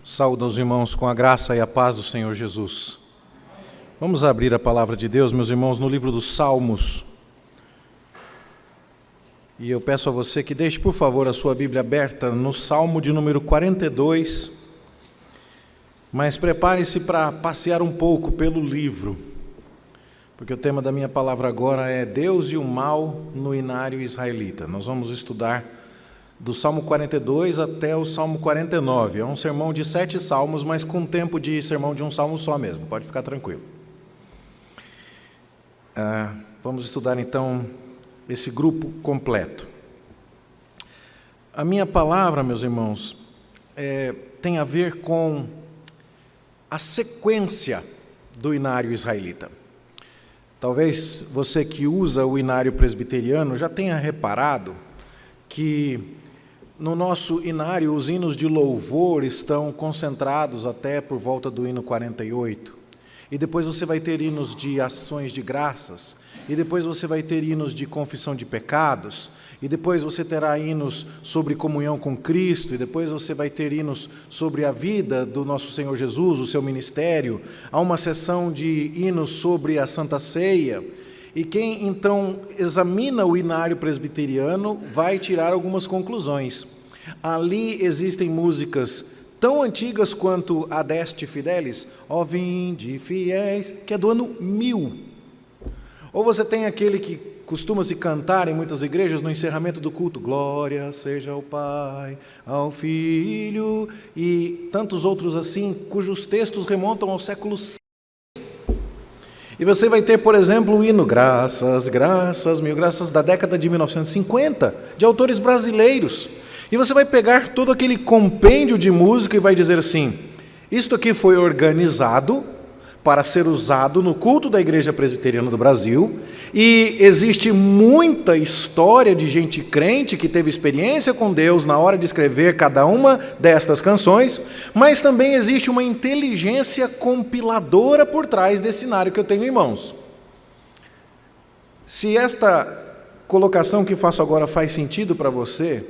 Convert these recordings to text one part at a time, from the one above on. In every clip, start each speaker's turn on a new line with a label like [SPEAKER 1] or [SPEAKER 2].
[SPEAKER 1] Saúdo aos irmãos com a graça e a paz do Senhor Jesus. Vamos abrir a palavra de Deus, meus irmãos, no livro dos Salmos. E eu peço a você que deixe, por favor, a sua Bíblia aberta no Salmo de número 42. Mas prepare-se para passear um pouco pelo livro, porque o tema da minha palavra agora é Deus e o mal no inário israelita. Nós vamos estudar do Salmo 42 até o Salmo 49. É um sermão de 7 salmos, mas com tempo de sermão de um salmo só mesmo, pode ficar tranquilo. Vamos estudar então esse grupo completo. A minha palavra, meus irmãos, tem a ver com a sequência do inário israelita. Talvez você que usa o inário presbiteriano já tenha reparado que no nosso inário os hinos de louvor estão concentrados até por volta do hino 48. E depois você vai ter hinos de ações de graças, e depois você vai ter hinos de confissão de pecados, e depois você terá hinos sobre comunhão com Cristo, e depois você vai ter hinos sobre a vida do nosso Senhor Jesus, o seu ministério. Há uma seção de hinos sobre a Santa Ceia. E quem então examina o inário presbiteriano vai tirar algumas conclusões. Ali existem músicas tão antigas quanto Adeste Fidelis, ó vinde fiéis, que é do ano 1000. Ou você tem aquele que costuma se cantar em muitas igrejas no encerramento do culto, glória seja ao Pai, ao Filho, e tantos outros assim, cujos textos remontam ao século VI. E você vai ter, por exemplo, o hino Graças, Graças, Mil Graças, da década de 1950, de autores brasileiros. E você vai pegar todo aquele compêndio de música e vai dizer assim, isto aqui foi organizado para ser usado no culto da Igreja Presbiteriana do Brasil, e existe muita história de gente crente que teve experiência com Deus na hora de escrever cada uma destas canções, mas também existe uma inteligência compiladora por trás desse cenário que eu tenho em mãos. Se esta colocação que faço agora faz sentido para você,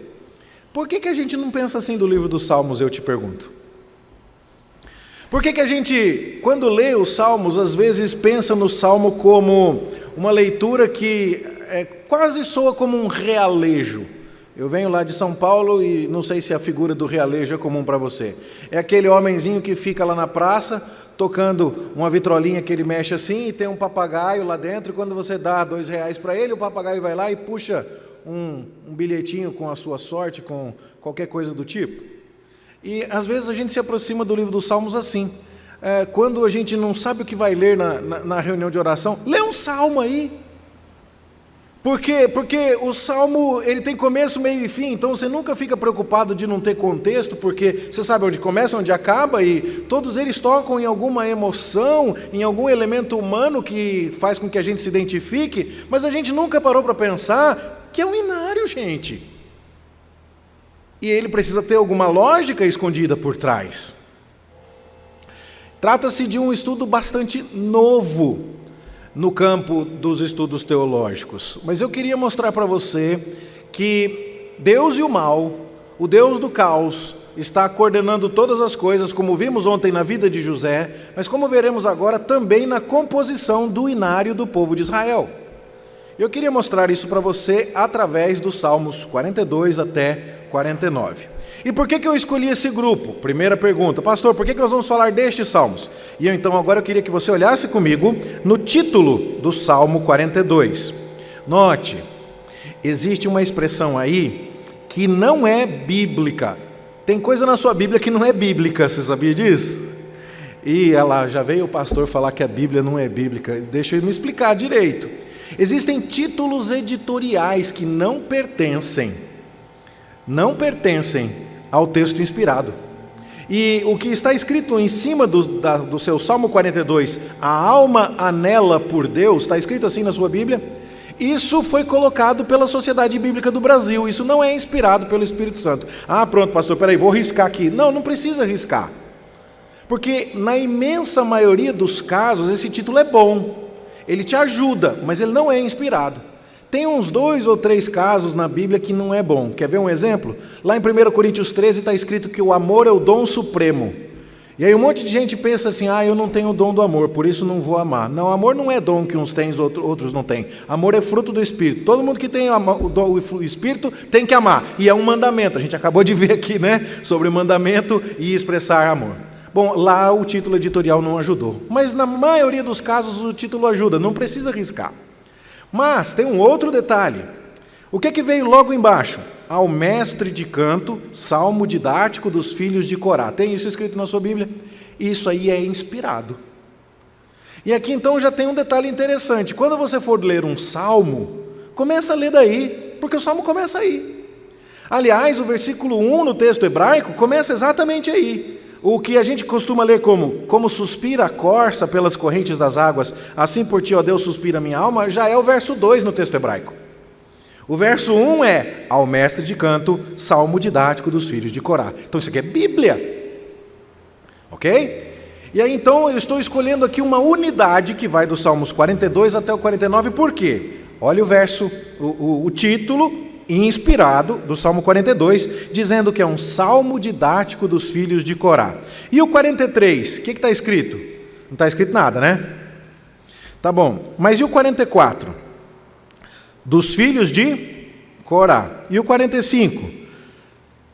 [SPEAKER 1] por que a gente não pensa assim do livro dos Salmos, eu te pergunto? Por que a gente, quando lê os Salmos, às vezes pensa no Salmo como uma leitura que quase soa como um realejo? Eu venho lá de São Paulo e não sei se a figura do realejo é comum para você. É aquele homenzinho que fica lá na praça, tocando uma vitrolinha que ele mexe assim, e tem um papagaio lá dentro, e quando você dá R$2 para ele, o papagaio vai lá e puxa um bilhetinho com a sua sorte, com qualquer coisa do tipo. E às vezes a gente se aproxima do livro dos Salmos assim. Quando a gente não sabe o que vai ler na reunião de oração, lê um salmo aí. Por quê? Porque o salmo ele tem começo, meio e fim, então você nunca fica preocupado de não ter contexto, porque você sabe onde começa, onde acaba, e todos eles tocam em alguma emoção, em algum elemento humano que faz com que a gente se identifique, mas a gente nunca parou para pensar que é um inário, gente. E ele precisa ter alguma lógica escondida por trás. Trata-se de um estudo bastante novo no campo dos estudos teológicos. Mas eu queria mostrar para você que Deus e o mal, o Deus do caos, está coordenando todas as coisas, como vimos ontem na vida de José, mas como veremos agora também na composição do inário do povo de Israel. Eu queria mostrar isso para você através dos Salmos 42 até 49. E por que eu escolhi esse grupo? Primeira pergunta, pastor, por que nós vamos falar destes salmos? E então agora eu queria que você olhasse comigo no título do Salmo 42. Note, existe uma expressão aí que não é bíblica. Tem coisa na sua Bíblia que não é bíblica, você sabia disso? E ela já veio o pastor falar que a Bíblia não é bíblica. Deixa eu me explicar direito. Existem títulos editoriais que não pertencem ao texto inspirado. E o que está escrito em cima do seu Salmo 42, a alma anela por Deus, está escrito assim na sua Bíblia, isso foi colocado pela Sociedade Bíblica do Brasil, isso não é inspirado pelo Espírito Santo. Pronto, pastor, peraí, vou riscar aqui. Não precisa riscar, porque na imensa maioria dos casos esse título é bom, ele te ajuda, mas ele não é inspirado. Tem uns 2 ou 3 casos na Bíblia que não é bom. Quer ver um exemplo? Lá em 1 Coríntios 13 está escrito que o amor é o dom supremo. E aí um monte de gente pensa assim, eu não tenho o dom do amor, por isso não vou amar. Não, amor não é dom que uns têm, outros não têm. Amor é fruto do Espírito. Todo mundo que tem o Espírito tem que amar. E é um mandamento. A gente acabou de ver aqui, né? Sobre mandamento e expressar amor. Bom, lá o título editorial não ajudou. Mas na maioria dos casos o título ajuda, não precisa arriscar. Mas tem um outro detalhe. O que veio logo embaixo? Ao mestre de canto, salmo didático dos filhos de Corá. Tem isso escrito na sua Bíblia? Isso aí é inspirado. E aqui então já tem um detalhe interessante. Quando você for ler um salmo, começa a ler daí, porque o salmo começa aí. Aliás, o versículo 1 no texto hebraico começa exatamente aí. O que a gente costuma ler como suspira a corça pelas correntes das águas, assim por ti, ó Deus, suspira minha alma, já é o verso 2 no texto hebraico. O verso 1 é, ao mestre de canto, salmo didático dos filhos de Corá. Então isso aqui é Bíblia. Ok? E aí então eu estou escolhendo aqui uma unidade que vai dos Salmos 42 até o 49, por quê? Olha o verso, o título inspirado do Salmo 42, dizendo que é um salmo didático dos filhos de Corá. E o 43, o que está escrito? Não está escrito nada, né? Tá bom, mas e o 44? Dos filhos de Corá. E o 45?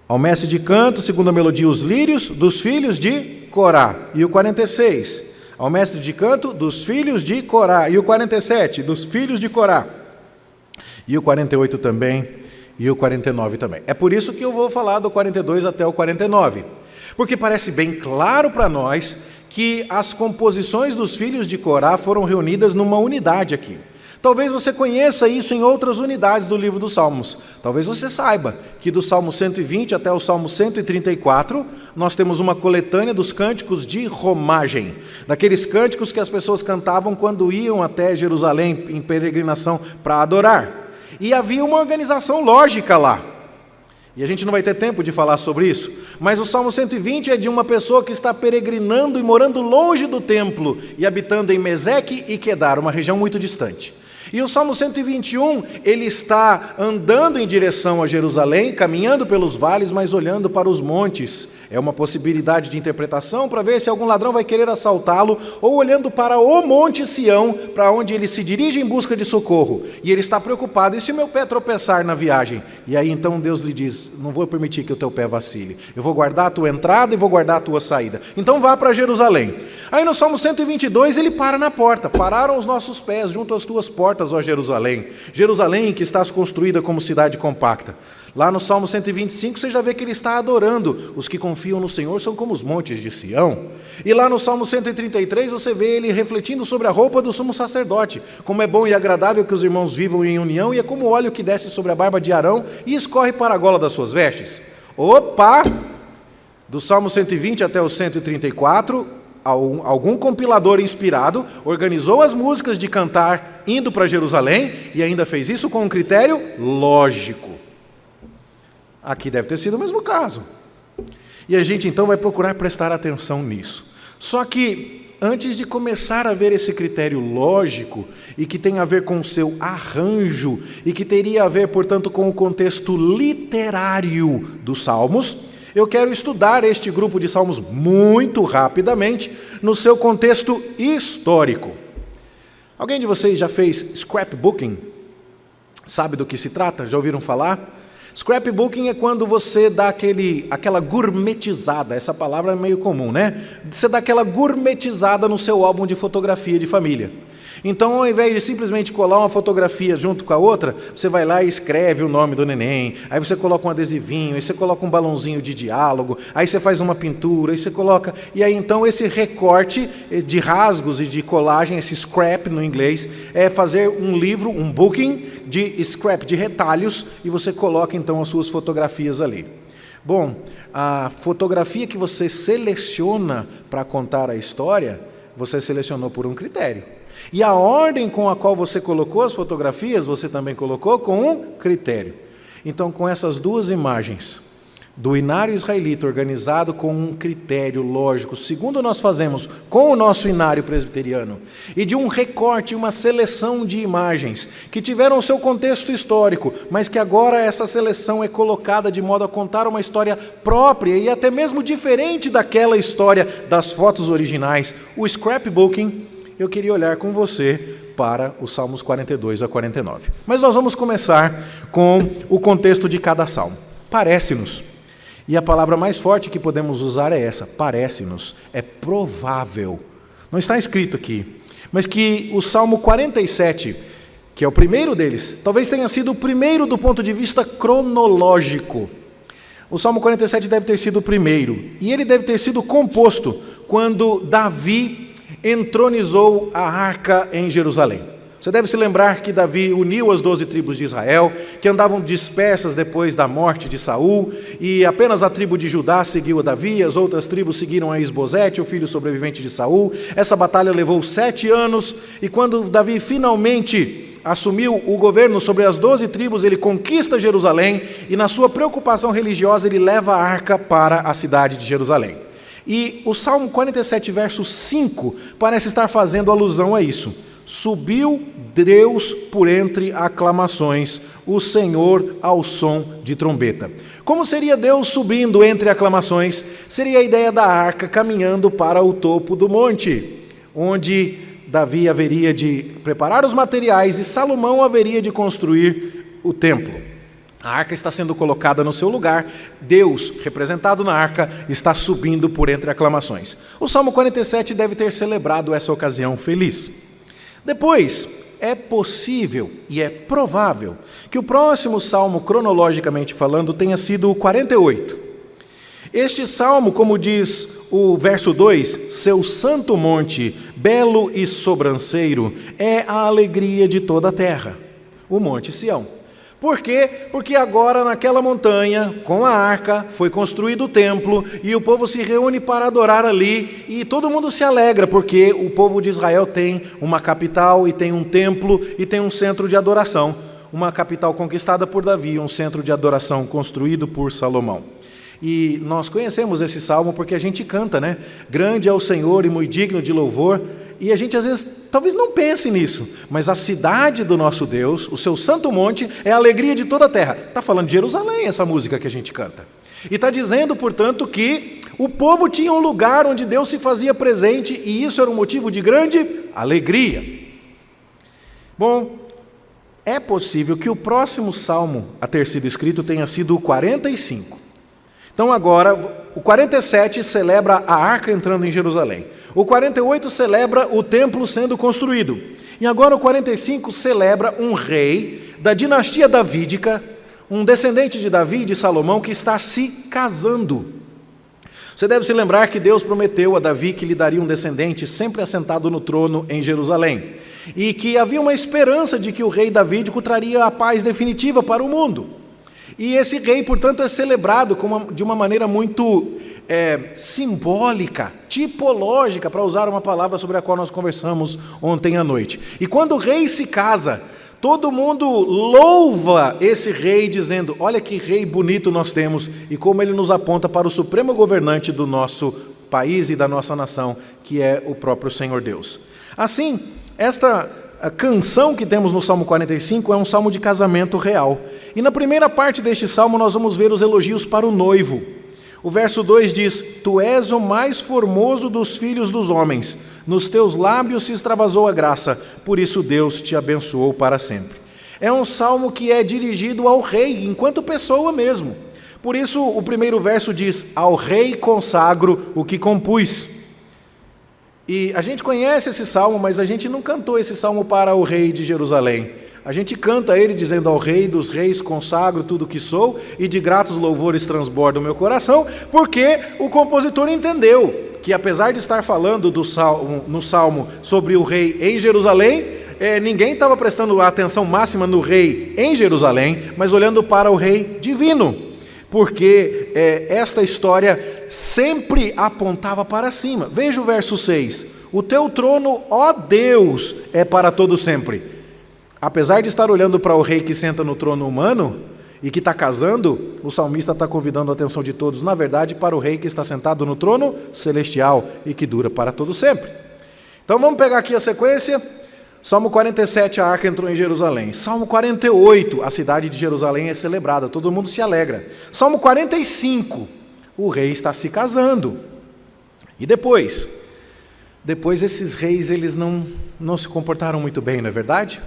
[SPEAKER 1] Ao mestre de canto, segundo a melodia, os lírios, dos filhos de Corá. E o 46? Ao mestre de canto, dos filhos de Corá. E o 47? Dos filhos de Corá. E o 48 também. E o 49 também. É por isso que eu vou falar do 42 até o 49. Porque parece bem claro para nós que as composições dos filhos de Corá foram reunidas numa unidade aqui. Talvez você conheça isso em outras unidades do livro dos Salmos. Talvez você saiba que do Salmo 120 até o Salmo 134, nós temos uma coletânea dos cânticos de romagem, daqueles cânticos que as pessoas cantavam quando iam até Jerusalém em peregrinação para adorar. E havia uma organização lógica lá. E a gente não vai ter tempo de falar sobre isso, mas o Salmo 120 é de uma pessoa que está peregrinando e morando longe do templo e habitando em Meseque e Quedar, uma região muito distante. E o Salmo 121, ele está andando em direção a Jerusalém, caminhando pelos vales, mas olhando para os montes. É uma possibilidade de interpretação para ver se algum ladrão vai querer assaltá-lo, ou olhando para o Monte Sião, para onde ele se dirige em busca de socorro. E ele está preocupado, e se o meu pé tropeçar na viagem? E aí então Deus lhe diz, não vou permitir que o teu pé vacile. Eu vou guardar a tua entrada e vou guardar a tua saída. Então vá para Jerusalém. Aí no Salmo 122 ele para na porta. Pararam os nossos pés junto às tuas portas, ó Jerusalém. Jerusalém que estás construída como cidade compacta. Lá no Salmo 125 você já vê que ele está adorando. Os que confiam no Senhor são como os montes de Sião. E lá no Salmo 133 você vê ele refletindo sobre a roupa do sumo sacerdote. Como é bom e agradável que os irmãos vivam em união, e é como o óleo que desce sobre a barba de Arão e escorre para a gola das suas vestes. Opa! Do Salmo 120 até o 134, algum compilador inspirado organizou as músicas de cantar indo para Jerusalém e ainda fez isso com um critério lógico. Aqui deve ter sido o mesmo caso. E a gente então vai procurar prestar atenção nisso. Só que antes de começar a ver esse critério lógico e que tem a ver com o seu arranjo e que teria a ver, portanto, com o contexto literário dos Salmos, eu quero estudar este grupo de salmos muito rapidamente no seu contexto histórico. Alguém de vocês já fez scrapbooking? Sabe do que se trata? Já ouviram falar? Scrapbooking é quando você dá aquela gourmetizada, essa palavra é meio comum, né? Você dá aquela gourmetizada no seu álbum de fotografia de família. Então, ao invés de simplesmente colar uma fotografia junto com a outra, você vai lá e escreve o nome do neném, aí você coloca um adesivinho, aí você coloca um balãozinho de diálogo, aí você faz uma pintura, aí você coloca... E aí, então, esse recorte de rasgos e de colagem, esse scrap no inglês, é fazer um livro, um booking de scrap, de retalhos, e você coloca, então, as suas fotografias ali. Bom, a fotografia que você seleciona para contar a história, você selecionou por um critério. E a ordem com a qual você colocou as fotografias, você também colocou com um critério. Então, com essas duas imagens, do inário israelita, organizado com um critério lógico, segundo nós fazemos com o nosso inário presbiteriano, e de um recorte, uma seleção de imagens que tiveram o seu contexto histórico, mas que agora essa seleção é colocada de modo a contar uma história própria e até mesmo diferente daquela história das fotos originais, o scrapbooking. Eu queria olhar com você para os Salmos 42 a 49. Mas nós vamos começar com o contexto de cada salmo. Parece-nos. E a palavra mais forte que podemos usar é essa, parece-nos, é provável. Não está escrito aqui, mas que o Salmo 47, que é o primeiro deles, talvez tenha sido o primeiro do ponto de vista cronológico. O Salmo 47 deve ter sido o primeiro, e ele deve ter sido composto quando Davi entronizou a arca em Jerusalém. Você deve se lembrar que Davi uniu as 12 tribos de Israel, que andavam dispersas depois da morte de Saul, e apenas a tribo de Judá seguiu a Davi, as outras tribos seguiram a Isbosete, o filho sobrevivente de Saul. Essa batalha levou 7 anos, e quando Davi finalmente assumiu o governo sobre as 12 tribos, ele conquista Jerusalém, e na sua preocupação religiosa ele leva a arca para a cidade de Jerusalém. E o Salmo 47, verso 5, parece estar fazendo alusão a isso. Subiu Deus por entre aclamações, o Senhor ao som de trombeta. Como seria Deus subindo entre aclamações? Seria a ideia da arca caminhando para o topo do monte, onde Davi haveria de preparar os materiais e Salomão haveria de construir o templo. A arca está sendo colocada no seu lugar, Deus, representado na arca, está subindo por entre aclamações. O Salmo 47 deve ter celebrado essa ocasião feliz. Depois, é possível e é provável que o próximo salmo, cronologicamente falando, tenha sido o 48. Este salmo, como diz o verso 2, seu santo monte, belo e sobranceiro, é a alegria de toda a terra, o Monte Sião. Por quê? Porque agora naquela montanha, com a arca, foi construído o templo e o povo se reúne para adorar ali e todo mundo se alegra porque o povo de Israel tem uma capital e tem um templo e tem um centro de adoração. Uma capital conquistada por Davi, um centro de adoração construído por Salomão. E nós conhecemos esse salmo porque a gente canta, né? Grande é o Senhor e muito digno de louvor. E a gente às vezes talvez não pense nisso, mas a cidade do nosso Deus, o seu santo monte, é a alegria de toda a terra. Está falando de Jerusalém essa música que a gente canta. E está dizendo, portanto, que o povo tinha um lugar onde Deus se fazia presente e isso era um motivo de grande alegria. Bom, é possível que o próximo salmo a ter sido escrito tenha sido o 45. Então agora, o 47 celebra a arca entrando em Jerusalém. O 48 celebra o templo sendo construído. E agora o 45 celebra um rei da dinastia davídica, um descendente de Davi e de Salomão que está se casando. Você deve se lembrar que Deus prometeu a Davi que lhe daria um descendente sempre assentado no trono em Jerusalém. E que havia uma esperança de que o rei davídico traria a paz definitiva para o mundo. E esse rei, portanto, é celebrado de uma maneira muito simbólica, tipológica, para usar uma palavra sobre a qual nós conversamos ontem à noite. E quando o rei se casa, todo mundo louva esse rei, dizendo, olha que rei bonito nós temos, e como ele nos aponta para o supremo governante do nosso país e da nossa nação, que é o próprio Senhor Deus. Assim, a canção que temos no Salmo 45 é um salmo de casamento real. E na primeira parte deste salmo nós vamos ver os elogios para o noivo. O verso 2 diz, tu és o mais formoso dos filhos dos homens, nos teus lábios se extravasou a graça, por isso Deus te abençoou para sempre. É um salmo que é dirigido ao rei, enquanto pessoa mesmo. Por isso o primeiro verso diz, ao rei consagro o que compus. E a gente conhece esse salmo, mas a gente não cantou esse salmo para o rei de Jerusalém. A gente canta ele dizendo ao rei dos reis consagro tudo o que sou e de gratos louvores transborda o meu coração, porque o compositor entendeu que apesar de estar falando no salmo sobre o rei em Jerusalém, ninguém estava prestando atenção máxima no rei em Jerusalém, mas olhando para o rei divino. Porque esta história sempre apontava para cima. Veja o verso 6. O teu trono, ó Deus, é para todo sempre. Apesar de estar olhando para o rei que senta no trono humano, e que está casando, o salmista está convidando a atenção de todos, na verdade, para o rei que está sentado no trono celestial e que dura para todo sempre. Então vamos pegar aqui a sequência. Salmo 47, a arca entrou em Jerusalém. Salmo 48, a cidade de Jerusalém é celebrada, todo mundo se alegra. Salmo 45, o rei está se casando. E depois esses reis, eles não se comportaram muito bem, não é verdade?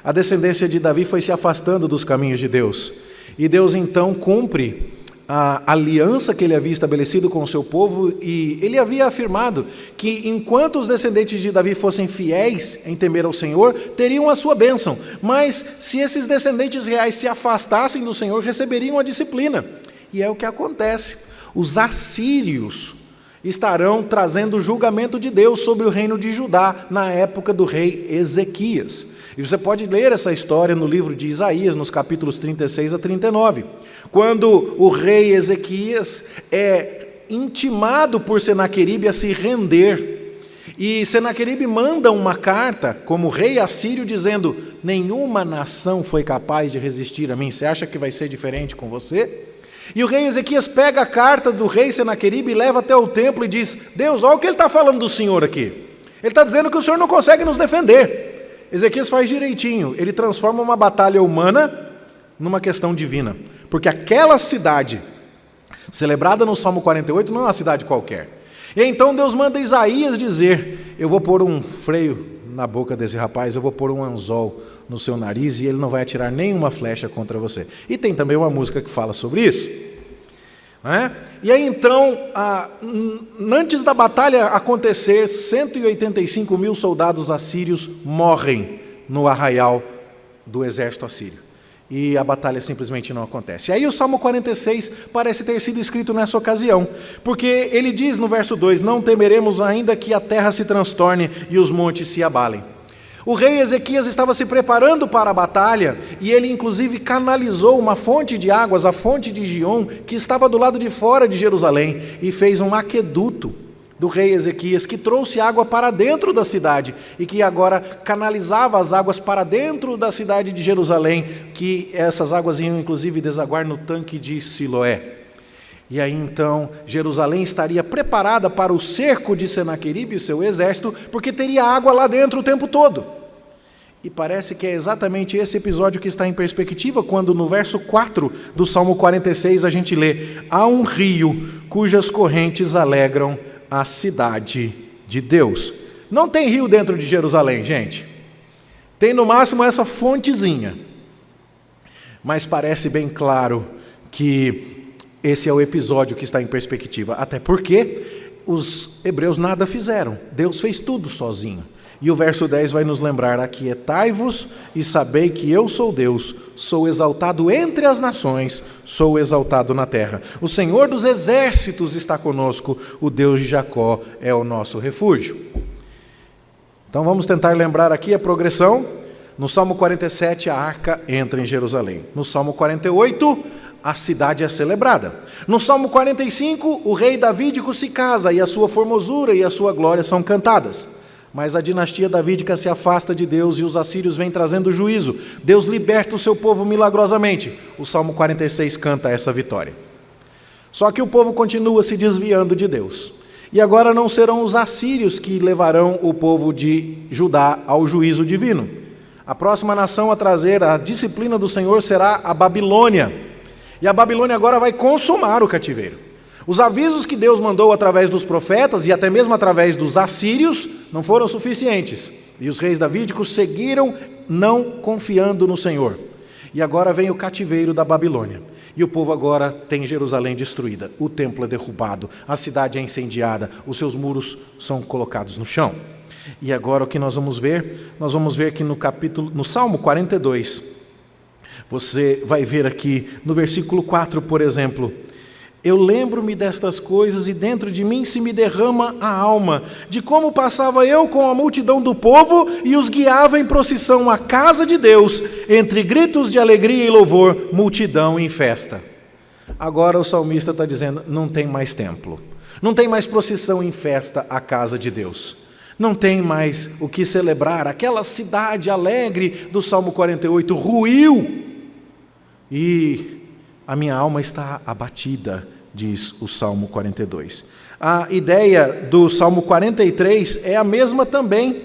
[SPEAKER 1] A descendência de Davi foi se afastando dos caminhos de Deus. E Deus então cumpre a aliança que ele havia estabelecido com o seu povo, e ele havia afirmado que enquanto os descendentes de Davi fossem fiéis em temer ao Senhor, teriam a sua bênção, mas se esses descendentes reais se afastassem do Senhor, receberiam a disciplina. E é o que acontece. Os assírios estarão trazendo o julgamento de Deus sobre o reino de Judá na época do rei Ezequias. E você pode ler essa história no livro de Isaías, nos capítulos 36 a 39, quando o rei Ezequias é intimado por Senaqueribe a se render. E Senaqueribe manda uma carta como rei assírio dizendo: nenhuma nação foi capaz de resistir a mim. Você acha que vai ser diferente com você? E o rei Ezequias pega a carta do rei Senaqueribe e leva até o templo e diz: Deus, olha o que ele está falando do senhor aqui. Ele está dizendo que o senhor não consegue nos defender. Ezequias faz direitinho, ele transforma uma batalha humana numa questão divina. Porque aquela cidade, celebrada no Salmo 48, não é uma cidade qualquer. E então Deus manda Isaías dizer: eu vou pôr um freio na boca desse rapaz, eu vou pôr um anzol no seu nariz e ele não vai atirar nenhuma flecha contra você. E tem também uma música que fala sobre isso. E aí então, antes da batalha acontecer, 185 mil soldados assírios morrem no arraial do exército assírio. E a batalha simplesmente não acontece. E aí o Salmo 46 parece ter sido escrito nessa ocasião, porque ele diz no verso 2, não temeremos ainda que a terra se transtorne e os montes se abalem. O rei Ezequias estava se preparando para a batalha e ele inclusive canalizou uma fonte de águas, a fonte de Gion, que estava do lado de fora de Jerusalém, e fez um aqueduto do rei Ezequias que trouxe água para dentro da cidade e que agora canalizava as águas para dentro da cidade de Jerusalém, que essas águas iam inclusive desaguar no tanque de Siloé. E aí então Jerusalém estaria preparada para o cerco de Senaqueribe e seu exército, porque teria água lá dentro o tempo todo. E parece que é exatamente esse episódio que está em perspectiva quando no verso 4 do Salmo 46 a gente lê: há um rio cujas correntes alegram a cidade de Deus. Não tem rio dentro de Jerusalém, gente. Tem no máximo essa fontezinha. Mas parece bem claro que esse é o episódio que está em perspectiva, até porque os hebreus nada fizeram, Deus fez tudo sozinho. E o verso 10 vai nos lembrar: aquietai-vos e sabei que eu sou Deus, sou exaltado entre as nações, sou exaltado na terra. O Senhor dos exércitos está conosco, o Deus de Jacó é o nosso refúgio. Então vamos tentar lembrar aqui a progressão. No Salmo 47, a arca entra em Jerusalém. No Salmo 48, a cidade é celebrada. No Salmo 45, o rei davídico se casa e a sua formosura e a sua glória são cantadas. Mas a dinastia davídica se afasta de Deus e os assírios vêm trazendo juízo. Deus liberta o seu povo milagrosamente. O Salmo 46 canta essa vitória. Só que o povo continua se desviando de Deus. E agora não serão os assírios que levarão o povo de Judá ao juízo divino. A próxima nação a trazer a disciplina do Senhor será a Babilônia. E a Babilônia agora vai consumar o cativeiro. Os avisos que Deus mandou através dos profetas e até mesmo através dos assírios não foram suficientes. E os reis davídicos seguiram não confiando no Senhor. E agora vem o cativeiro da Babilônia. E o povo agora tem Jerusalém destruída. O templo é derrubado, a cidade é incendiada, os seus muros são colocados no chão. E agora o que nós vamos ver? Nós vamos ver que no Salmo 42, você vai ver aqui no versículo 4, por exemplo: eu lembro-me destas coisas e dentro de mim se me derrama a alma, de como passava eu com a multidão do povo e os guiava em procissão à casa de Deus, entre gritos de alegria e louvor, multidão em festa. Agora o salmista está dizendo: não tem mais templo, não tem mais procissão em festa à casa de Deus, não tem mais o que celebrar. Aquela cidade alegre do Salmo 48 ruiu. e a minha alma está abatida, diz o Salmo 42. A ideia do Salmo 43 é a mesma também,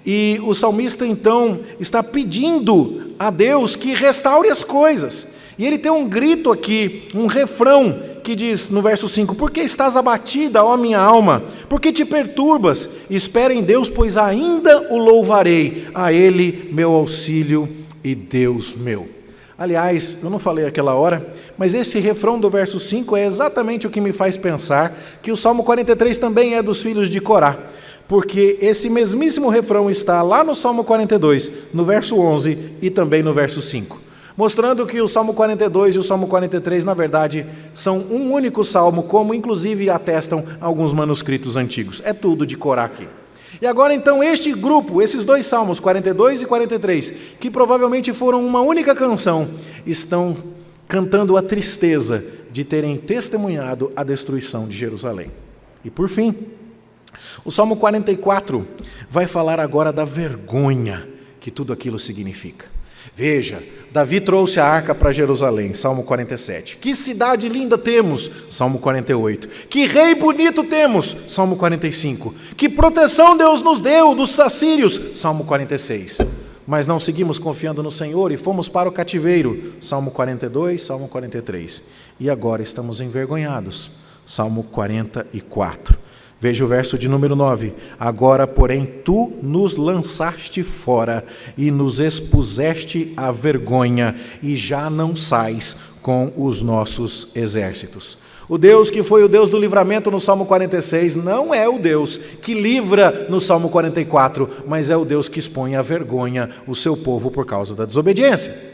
[SPEAKER 1] e o salmista então está pedindo a Deus que restaure as coisas. E ele tem um grito aqui, um refrão, que diz no verso 5: por que estás abatida, ó minha alma? Por que te perturbas? Espera em Deus, pois ainda o louvarei, a Ele meu auxílio e Deus meu. Aliás, eu não falei aquela hora, mas esse refrão do verso 5 é exatamente o que me faz pensar que o Salmo 43 também é dos filhos de Corá, porque esse mesmíssimo refrão está lá no Salmo 42, no verso 11 e também no verso 5. Mostrando que o Salmo 42 e o Salmo 43, na verdade, são um único salmo, como inclusive atestam alguns manuscritos antigos. É tudo de Corá aqui. E agora então este grupo, esses dois salmos, 42 e 43, que provavelmente foram uma única canção, estão cantando a tristeza de terem testemunhado a destruição de Jerusalém. E por fim, o Salmo 44 vai falar agora da vergonha que tudo aquilo significa. Veja, Davi trouxe a arca para Jerusalém, Salmo 47. Que cidade linda temos, Salmo 48. Que rei bonito temos, Salmo 45. Que proteção Deus nos deu dos assírios, Salmo 46. Mas não seguimos confiando no Senhor e fomos para o cativeiro, Salmo 42, Salmo 43. E agora estamos envergonhados, Salmo 44. Veja o verso de número 9. Agora, porém, tu nos lançaste fora e nos expuseste à vergonha, e já não sais com os nossos exércitos. O Deus que foi o Deus do livramento no Salmo 46 não é o Deus que livra no Salmo 44, mas é o Deus que expõe à vergonha o seu povo por causa da desobediência.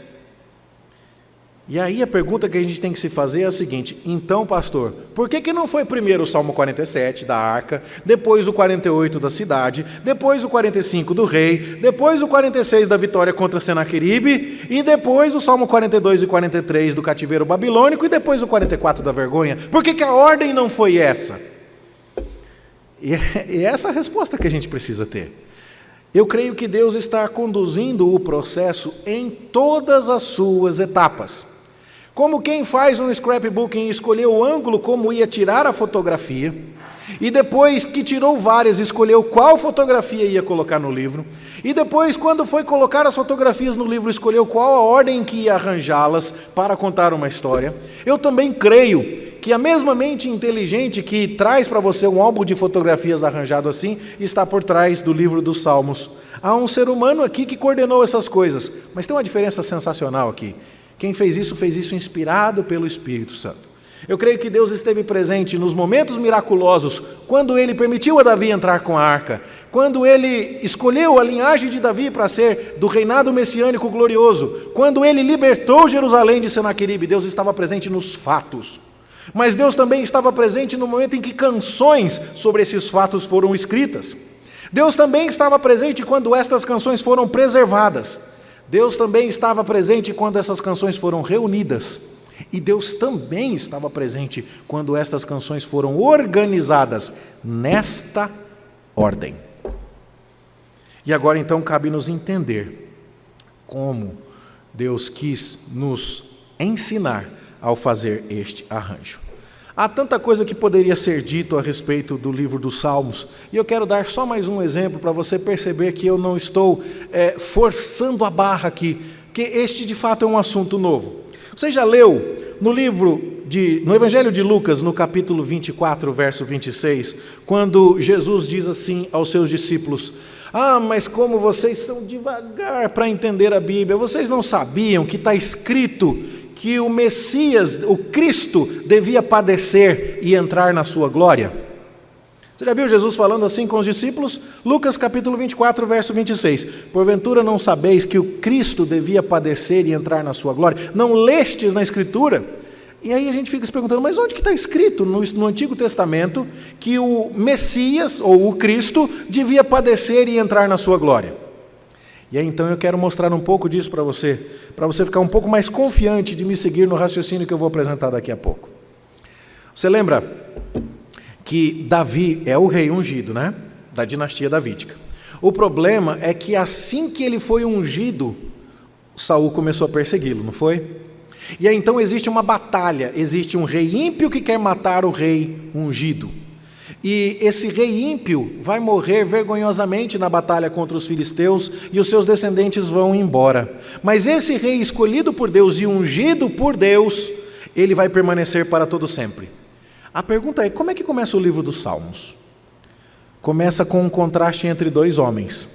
[SPEAKER 1] E aí a pergunta que a gente tem que se fazer é a seguinte: então, pastor, por que não foi primeiro o Salmo 47 da arca, depois o 48 da cidade, depois o 45 do rei, depois o 46 da vitória contra Senaqueribe, e depois o Salmo 42 e 43 do cativeiro babilônico, e depois o 44 da vergonha? Por que a ordem não foi essa? E é essa a resposta que a gente precisa ter. Eu creio que Deus está conduzindo o processo em todas as suas etapas. Como quem faz um scrapbooking escolheu o ângulo como ia tirar a fotografia, e depois que tirou várias, escolheu qual fotografia ia colocar no livro, e depois, quando foi colocar as fotografias no livro, escolheu qual a ordem que ia arranjá-las para contar uma história. Eu também creio que a mesma mente inteligente que traz para você um álbum de fotografias arranjado assim, está por trás do livro dos Salmos. Há um ser humano aqui que coordenou essas coisas, mas tem uma diferença sensacional aqui. Quem fez isso inspirado pelo Espírito Santo. Eu creio que Deus esteve presente nos momentos miraculosos, quando Ele permitiu a Davi entrar com a arca, quando Ele escolheu a linhagem de Davi para ser do reinado messiânico glorioso, quando Ele libertou Jerusalém de Senaqueribe. Deus estava presente nos fatos. Mas Deus também estava presente no momento em que canções sobre esses fatos foram escritas. Deus também estava presente quando estas canções foram preservadas. Deus também estava presente quando essas canções foram reunidas. E Deus também estava presente quando estas canções foram organizadas nesta ordem. E agora então cabe-nos entender como Deus quis nos ensinar ao fazer este arranjo. Há tanta coisa que poderia ser dito a respeito do livro dos Salmos, e eu quero dar só mais um exemplo para você perceber que eu não estou forçando a barra aqui, que este de fato é um assunto novo. Você já leu no Evangelho de Lucas, no capítulo 24, verso 26, quando Jesus diz assim aos seus discípulos: mas como vocês são devagar para entender a Bíblia, vocês não sabiam que está escrito que o Messias, o Cristo, devia padecer e entrar na sua glória? Você já viu Jesus falando assim com os discípulos? Lucas capítulo 24, verso 26. Porventura não sabeis que o Cristo devia padecer e entrar na sua glória? Não lestes na Escritura? E aí a gente fica se perguntando, mas onde que está escrito no Antigo Testamento que o Messias, ou o Cristo, devia padecer e entrar na sua glória? E aí então eu quero mostrar um pouco disso para você ficar um pouco mais confiante de me seguir no raciocínio que eu vou apresentar daqui a pouco. Você lembra que Davi é o rei ungido, né? Da dinastia davídica. O problema é que assim que ele foi ungido, Saul começou a persegui-lo, não foi? E aí então existe uma batalha, existe um rei ímpio que quer matar o rei ungido. E esse rei ímpio vai morrer vergonhosamente na batalha contra os filisteus e os seus descendentes vão embora. Mas esse rei escolhido por Deus e ungido por Deus, ele vai permanecer para todo sempre. A pergunta é, como é que começa o livro dos Salmos? Começa com um contraste entre dois homens.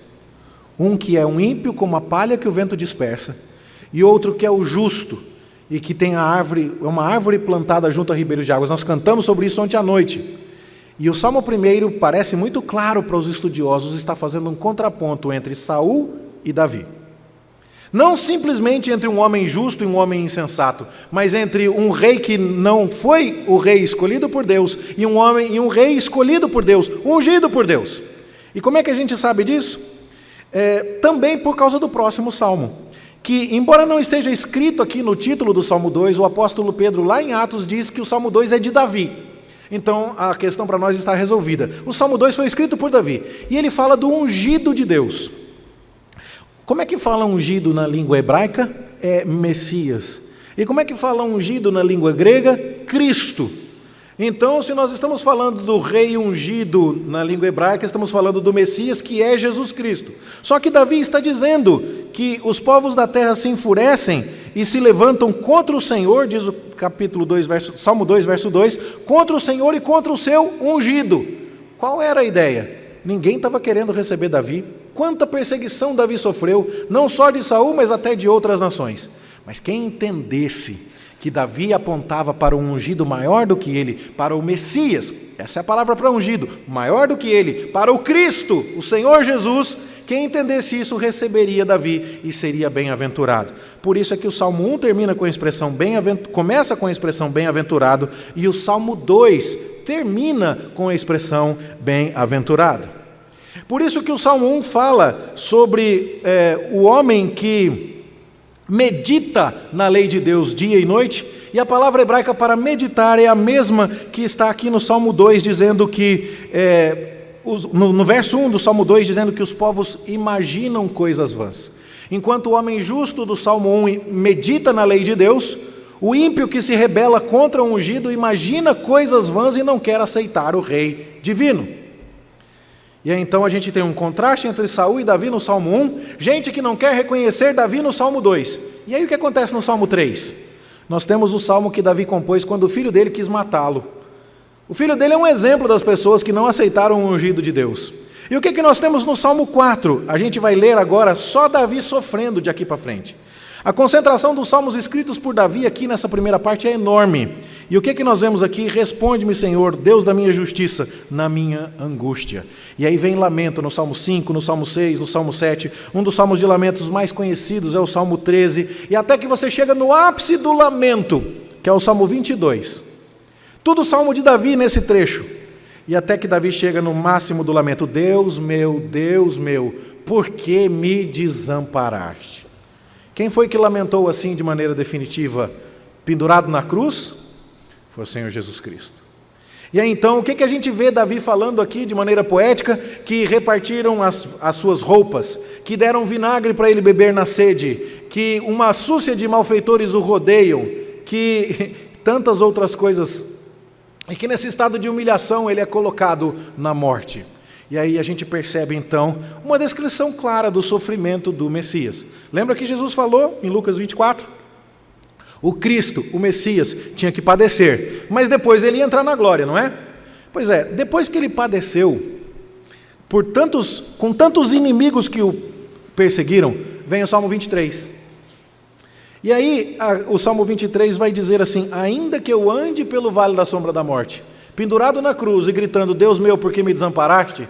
[SPEAKER 1] Um que é um ímpio como a palha que o vento dispersa, e outro que é o justo e que tem uma árvore plantada junto a ribeiros de águas. Nós cantamos sobre isso ontem à noite. E o Salmo 1 parece muito claro para os estudiosos, está fazendo um contraponto entre Saul e Davi. Não simplesmente entre um homem justo e um homem insensato, mas entre um rei que não foi o rei escolhido por Deus e um rei escolhido por Deus, ungido por Deus. E como é que a gente sabe disso? Também por causa do próximo Salmo, que embora não esteja escrito aqui no título do Salmo 2, o apóstolo Pedro lá em Atos diz que o Salmo 2 é de Davi. Então a questão para nós está resolvida. O Salmo 2 foi escrito por Davi e ele fala do ungido de Deus. Como é que fala ungido na língua hebraica? É Messias. E como é que fala ungido na língua grega? Cristo. Então, se nós estamos falando do rei ungido na língua hebraica, estamos falando do Messias, que é Jesus Cristo. Só que Davi está dizendo que os povos da terra se enfurecem e se levantam contra o Senhor, diz o capítulo 2, Salmo 2, verso 2, contra o Senhor e contra o seu ungido. Qual era a ideia? Ninguém estava querendo receber Davi. Quanta perseguição Davi sofreu, não só de Saul, mas até de outras nações. Mas quem entendesse que Davi apontava para um ungido maior do que ele, para o Messias, essa é a palavra para ungido, maior do que ele, para o Cristo, o Senhor Jesus, quem entendesse isso receberia Davi e seria bem-aventurado. Por isso é que o Salmo 1 termina com a expressão começa com a expressão bem-aventurado e o Salmo 2 termina com a expressão bem-aventurado. Por isso que o Salmo 1 fala sobre o homem que medita na lei de Deus dia e noite, e a palavra hebraica para meditar é a mesma que está aqui no Salmo 2, dizendo que, no verso 1 do Salmo 2, dizendo que os povos imaginam coisas vãs. Enquanto o homem justo do Salmo 1 medita na lei de Deus, o ímpio que se rebela contra o ungido imagina coisas vãs e não quer aceitar o rei divino. E aí, então a gente tem um contraste entre Saul e Davi no Salmo 1, gente que não quer reconhecer Davi no Salmo 2. E aí o que acontece no Salmo 3? Nós temos o salmo que Davi compôs quando o filho dele quis matá-lo. O filho dele é um exemplo das pessoas que não aceitaram o ungido de Deus. E o que nós temos no Salmo 4? A gente vai ler agora só Davi sofrendo de aqui para frente. A concentração dos salmos escritos por Davi aqui nessa primeira parte é enorme. E o que nós vemos aqui? Responde-me, Senhor, Deus da minha justiça, na minha angústia. E aí vem lamento no Salmo 5, no Salmo 6, no Salmo 7. Um dos salmos de lamentos mais conhecidos é o Salmo 13. E até que você chega no ápice do lamento, que é o Salmo 22. Tudo salmo de Davi nesse trecho. E até que Davi chega no máximo do lamento. Deus meu, por que me desamparaste? Quem foi que lamentou assim de maneira definitiva, pendurado na cruz? Foi o Senhor Jesus Cristo. E aí então, o que a gente vê Davi falando aqui de maneira poética? Que repartiram as suas roupas, que deram vinagre para ele beber na sede, que uma súcia de malfeitores o rodeiam, que tantas outras coisas, e que nesse estado de humilhação ele é colocado na morte. E aí a gente percebe então uma descrição clara do sofrimento do Messias. Lembra que Jesus falou em Lucas 24? O Cristo, o Messias, tinha que padecer, mas depois ele ia entrar na glória, não é? Pois é, depois que ele padeceu, com tantos inimigos que o perseguiram, vem o Salmo 23. E aí o Salmo 23 vai dizer assim: ainda que eu ande pelo vale da sombra da morte, pendurado na cruz e gritando, Deus meu, por que me desamparaste?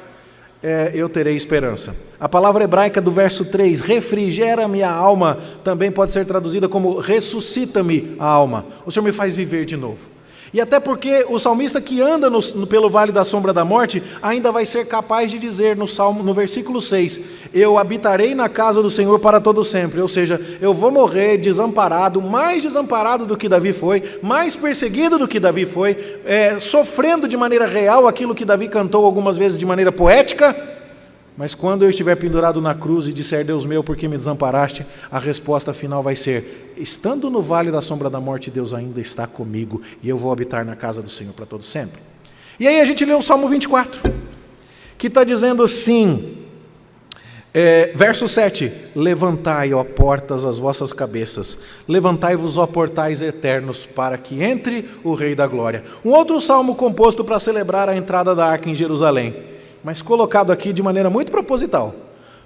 [SPEAKER 1] Eu terei esperança. A palavra hebraica do verso 3, refrigera-me a alma, também pode ser traduzida como ressuscita-me a alma. O Senhor me faz viver de novo. E até porque o salmista que anda pelo vale da sombra da morte, ainda vai ser capaz de dizer no versículo 6, eu habitarei na casa do Senhor para todo sempre, ou seja, eu vou morrer desamparado, mais desamparado do que Davi foi, mais perseguido do que Davi foi, sofrendo de maneira real aquilo que Davi cantou algumas vezes de maneira poética, Mas quando eu estiver pendurado na cruz e disser, Deus meu, por que me desamparaste? A resposta final vai ser, estando no vale da sombra da morte, Deus ainda está comigo e eu vou habitar na casa do Senhor para todo sempre. E aí a gente lê o Salmo 24, que está dizendo assim, verso 7, levantai, ó portas, as vossas cabeças, levantai-vos, ó portais eternos, para que entre o Rei da Glória. Um outro salmo composto para celebrar a entrada da arca em Jerusalém, mas colocado aqui de maneira muito proposital,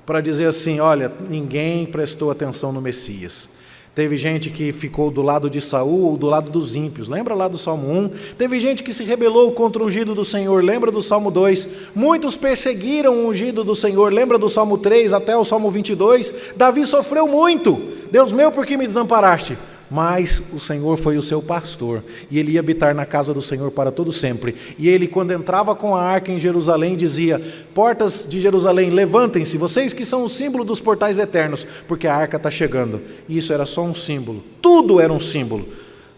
[SPEAKER 1] para dizer assim, olha, ninguém prestou atenção no Messias. Teve gente que ficou do lado de Saul ou do lado dos ímpios, lembra lá do Salmo 1? Teve gente que se rebelou contra o ungido do Senhor, lembra do Salmo 2? Muitos perseguiram o ungido do Senhor, lembra do Salmo 3 até o Salmo 22? Davi sofreu muito, Deus meu, por que me desamparaste? Mas o Senhor foi o seu pastor, e ele ia habitar na casa do Senhor para todo sempre. E ele, quando entrava com a arca em Jerusalém, dizia, portas de Jerusalém, levantem-se, vocês que são o símbolo dos portais eternos, porque a arca está chegando. E isso era só um símbolo, tudo era um símbolo.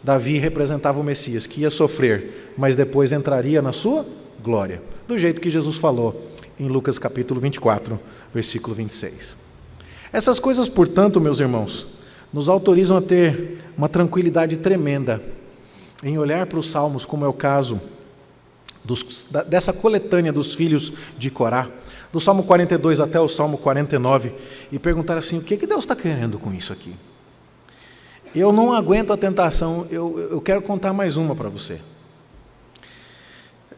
[SPEAKER 1] Davi representava o Messias, que ia sofrer, mas depois entraria na sua glória, do jeito que Jesus falou em Lucas capítulo 24, versículo 26. Essas coisas, portanto, meus irmãos, nos autorizam a ter uma tranquilidade tremenda em olhar para os salmos, como é o caso dessa coletânea dos filhos de Corá, do Salmo 42 até o Salmo 49, e perguntar assim, o que Deus está querendo com isso aqui? Eu não aguento a tentação, eu quero contar mais uma para você.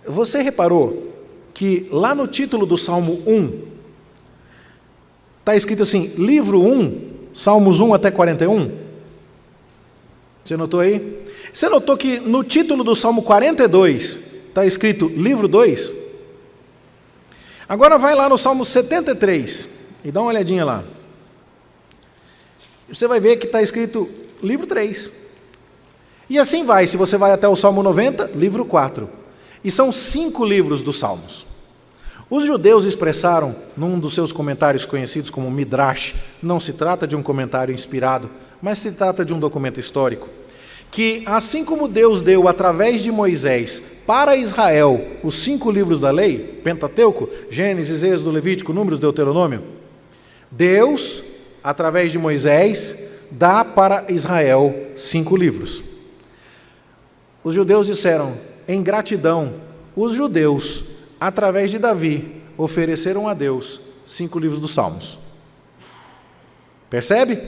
[SPEAKER 1] Você reparou que lá no título do Salmo 1, está escrito assim, livro 1, Salmos 1 até 41? Você notou aí? Você notou que no título do Salmo 42 está escrito livro 2? Agora vai lá no Salmo 73 e dá uma olhadinha lá. Você vai ver que está escrito livro 3. E assim vai, se você vai até o Salmo 90, livro 4. E são 5 livros dos Salmos. Os judeus expressaram, num dos seus comentários conhecidos como Midrash, não se trata de um comentário inspirado, mas se trata de um documento histórico, que assim como Deus deu através de Moisés para Israel os 5 livros da lei, Pentateuco, Gênesis, Êxodo, Levítico, Números, Deuteronômio, Deus, através de Moisés, dá para Israel 5 livros. Os judeus disseram, em gratidão, os judeus, através de Davi, ofereceram a Deus 5 livros dos Salmos. Percebe?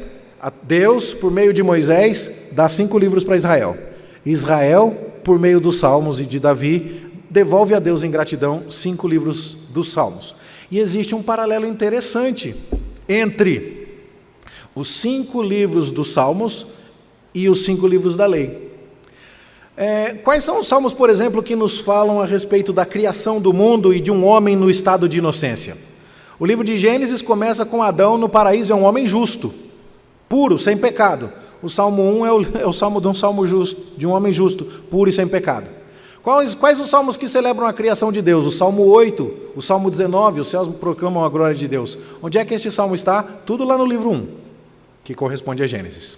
[SPEAKER 1] Deus, por meio de Moisés, dá 5 livros para Israel. Israel, por meio dos Salmos e de Davi, devolve a Deus em gratidão 5 livros dos Salmos. E existe um paralelo interessante entre os 5 livros dos Salmos e os 5 livros da lei. Quais são os salmos, por exemplo, que nos falam a respeito da criação do mundo e de um homem no estado de inocência? O livro de Gênesis começa com Adão no paraíso, é um homem justo, puro, sem pecado. O Salmo 1 é o salmo justo, de um homem justo, puro e sem pecado. Quais os salmos que celebram a criação de Deus? O Salmo 8, o Salmo 19, os céus proclamam a glória de Deus. Onde é que este salmo está? Tudo lá no livro 1, que corresponde a Gênesis.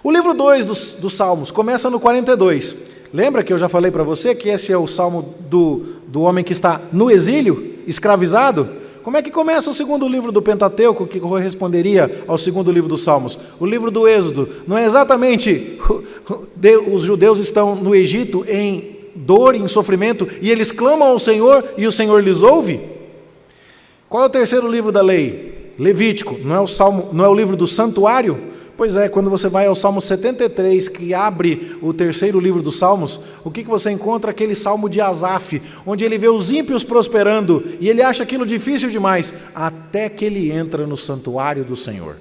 [SPEAKER 1] O livro 2 dos Salmos começa no 42. Lembra que eu já falei para você que esse é o salmo do homem que está no exílio, escravizado? Como é que começa o segundo livro do Pentateuco, que corresponderia ao segundo livro dos Salmos? O livro do Êxodo. Não é exatamente os judeus estão no Egito em dor e em sofrimento, e eles clamam ao Senhor e o Senhor lhes ouve? Qual é o terceiro livro da lei? Levítico. Não é o livro do santuário? Pois é, quando você vai ao Salmo 73, que abre o terceiro livro dos Salmos, o que você encontra? Aquele Salmo de Asaf, onde ele vê os ímpios prosperando, e ele acha aquilo difícil demais, até que ele entra no santuário do Senhor.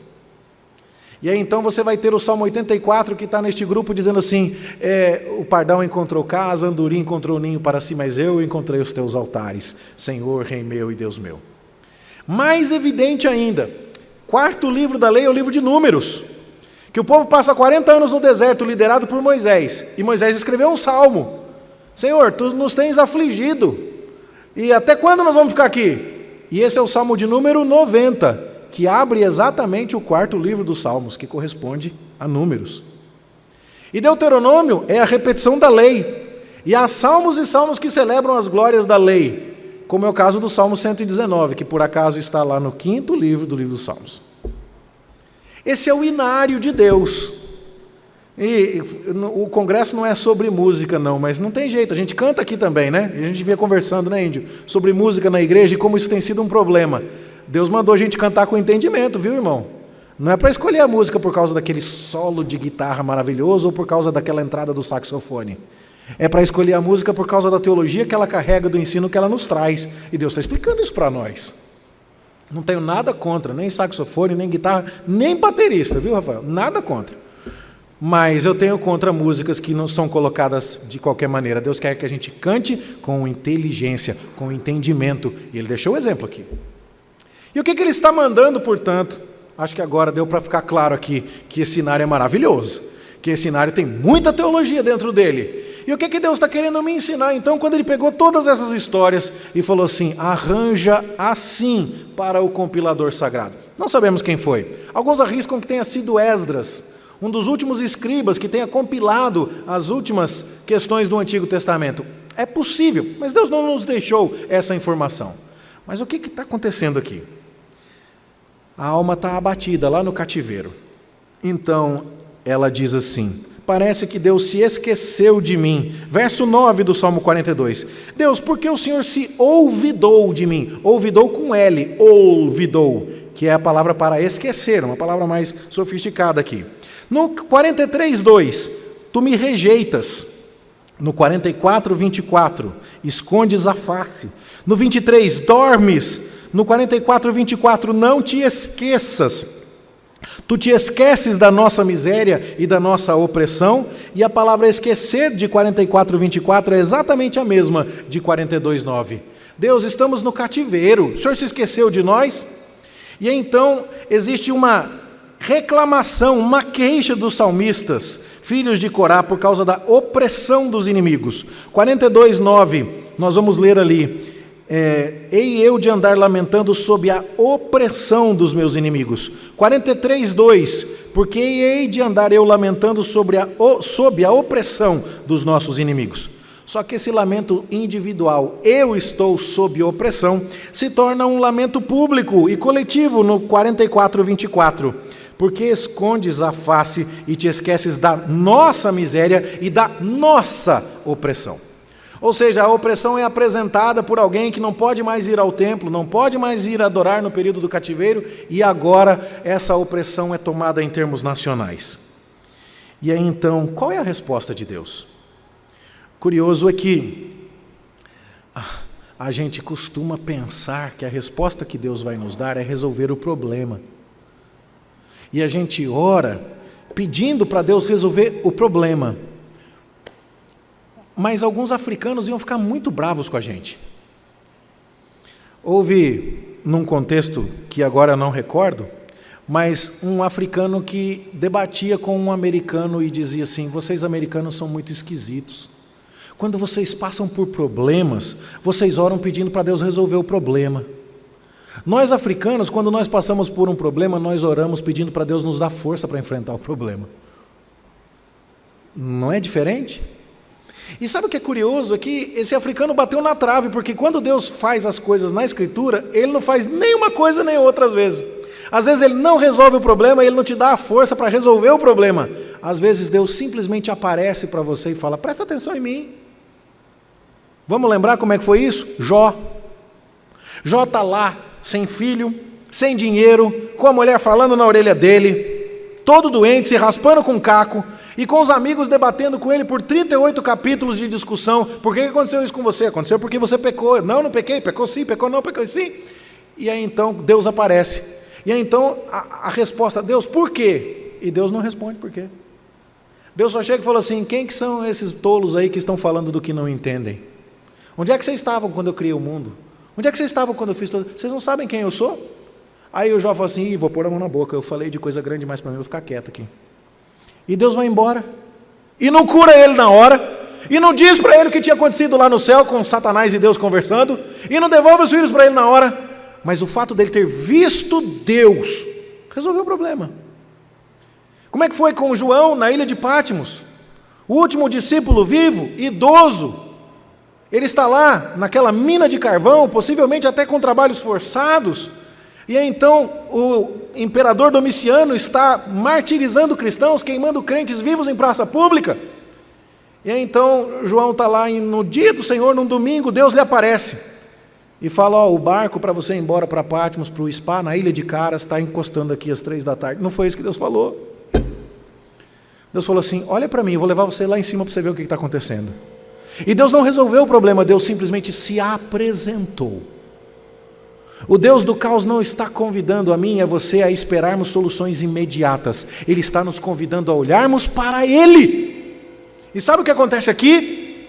[SPEAKER 1] E aí então você vai ter o Salmo 84, que está neste grupo, dizendo assim, o pardal encontrou casa, a andorinha encontrou ninho para si, mas eu encontrei os teus altares, Senhor, Rei meu e Deus meu. Mais evidente ainda, quarto livro da lei é o livro de Números, que o povo passa 40 anos no deserto, liderado por Moisés, e Moisés escreveu um salmo, Senhor, tu nos tens afligido, e até quando nós vamos ficar aqui? E esse é o Salmo de número 90, que abre exatamente o quarto livro dos Salmos, que corresponde a Números. E Deuteronômio é a repetição da lei, e há salmos e salmos que celebram as glórias da lei, como é o caso do Salmo 119, que por acaso está lá no 5º livro do livro dos Salmos. Esse é o inário de Deus. E o congresso não é sobre música não, mas não tem jeito, a gente canta aqui também, né? A gente vinha conversando, né, Índio, sobre música na igreja e como isso tem sido um problema. Deus mandou a gente cantar com entendimento, viu, irmão? Não é para escolher a música por causa daquele solo de guitarra maravilhoso ou por causa daquela entrada do saxofone. É para escolher a música por causa da teologia que ela carrega, do ensino que ela nos traz. E Deus está explicando isso para nós. Não tenho nada contra, nem saxofone, nem guitarra, nem baterista, viu, Rafael? Nada contra. Mas eu tenho contra músicas que não são colocadas de qualquer maneira. Deus quer que a gente cante com inteligência, com entendimento. E Ele deixou o exemplo aqui. E o que Ele está mandando, portanto? Acho que agora deu para ficar claro aqui que esse cenário é maravilhoso. Que esse cenário tem muita teologia dentro dele. E o que Deus está querendo me ensinar? Então, quando Ele pegou todas essas histórias e falou assim, arranja assim para o compilador sagrado. Não sabemos quem foi. Alguns arriscam que tenha sido Esdras, um dos últimos escribas que tenha compilado as últimas questões do Antigo Testamento. É possível, mas Deus não nos deixou essa informação. Mas o que está acontecendo aqui? A alma está abatida lá no cativeiro. Então, ela diz assim, parece que Deus se esqueceu de mim. Verso 9 do Salmo 42. Deus, por que o Senhor se olvidou de mim? Olvidou com L, olvidou, que é a palavra para esquecer, uma palavra mais sofisticada aqui. No 43:2, tu me rejeitas. No 44:24, escondes a face. No 23, dormes. No 44:24, não te esqueças. Tu te esqueces da nossa miséria e da nossa opressão. E a palavra esquecer de 44:24 é exatamente a mesma de 42:9. Deus, estamos no cativeiro. O Senhor se esqueceu de nós? E então existe uma reclamação, uma queixa dos salmistas, filhos de Corá, por causa da opressão dos inimigos. 42:9, nós vamos ler ali. Hei eu de andar lamentando sob a opressão dos meus inimigos. 43:2, porque hei de andar eu lamentando sob a opressão dos nossos inimigos. Só que esse lamento individual, eu estou sob opressão, se torna um lamento público e coletivo no 44:24. Porque escondes a face e te esqueces da nossa miséria e da nossa opressão. Ou seja, a opressão é apresentada por alguém que não pode mais ir ao templo, não pode mais ir adorar no período do cativeiro, e agora essa opressão é tomada em termos nacionais. E aí então, qual é a resposta de Deus? Curioso é que a gente costuma pensar que a resposta que Deus vai nos dar é resolver o problema. E a gente ora pedindo para Deus resolver o problema. Mas alguns africanos iam ficar muito bravos com a gente. Houve, num contexto que agora não recordo, mas um africano que debatia com um americano e dizia assim, vocês americanos são muito esquisitos. Quando vocês passam por problemas, vocês oram pedindo para Deus resolver o problema. Nós africanos, quando nós passamos por um problema, nós oramos pedindo para Deus nos dar força para enfrentar o problema. Não é diferente? E sabe o que é curioso? É que esse africano bateu na trave, porque quando Deus faz as coisas na Escritura, Ele não faz nem uma coisa nem outra às vezes. Às vezes Ele não resolve o problema, Ele não te dá a força para resolver o problema. Às vezes Deus simplesmente aparece para você e fala, presta atenção em mim. Vamos lembrar como é que foi isso? Jó. Jó está lá, sem filho, sem dinheiro, com a mulher falando na orelha dele, todo doente, se raspando com um caco, e com os amigos debatendo com ele por 38 capítulos de discussão. Por que aconteceu isso com você? Aconteceu porque você pecou. Não pequei, pecou sim, pecou não, pecou sim. E aí então Deus aparece. E aí então a resposta, Deus, por quê? E Deus não responde por quê. Deus só chega e fala assim, quem que são esses tolos aí que estão falando do que não entendem? Onde é que vocês estavam quando eu criei o mundo? Onde é que vocês estavam quando eu fiz tudo? Vocês não sabem quem eu sou? Aí o Jó fala assim, vou pôr a mão na boca, eu falei de coisa grande demais para mim, vou ficar quieto aqui. E Deus vai embora, e não cura ele na hora, e não diz para ele o que tinha acontecido lá no céu, com Satanás e Deus conversando, e não devolve os filhos para ele na hora, mas o fato dele ter visto Deus, resolveu o problema. Como é que foi com João na ilha de Pátimos? O último discípulo vivo, idoso, Ele está lá naquela mina de carvão, possivelmente até com trabalhos forçados, e aí então o imperador Domiciano está martirizando cristãos, queimando crentes vivos em praça pública. E aí então João está lá e no dia do Senhor, num domingo, Deus lhe aparece e fala: o barco para você ir embora para Patmos, para o Spa, na ilha de Caras, está encostando aqui às 3 da tarde. Não foi isso que Deus falou. Deus falou assim: olha para mim, eu vou levar você lá em cima para você ver o que está acontecendo. E Deus não resolveu o problema, Deus simplesmente se apresentou. O Deus do caos não está convidando a mim e a você a esperarmos soluções imediatas. Ele está nos convidando a olharmos para Ele. E sabe o que acontece aqui?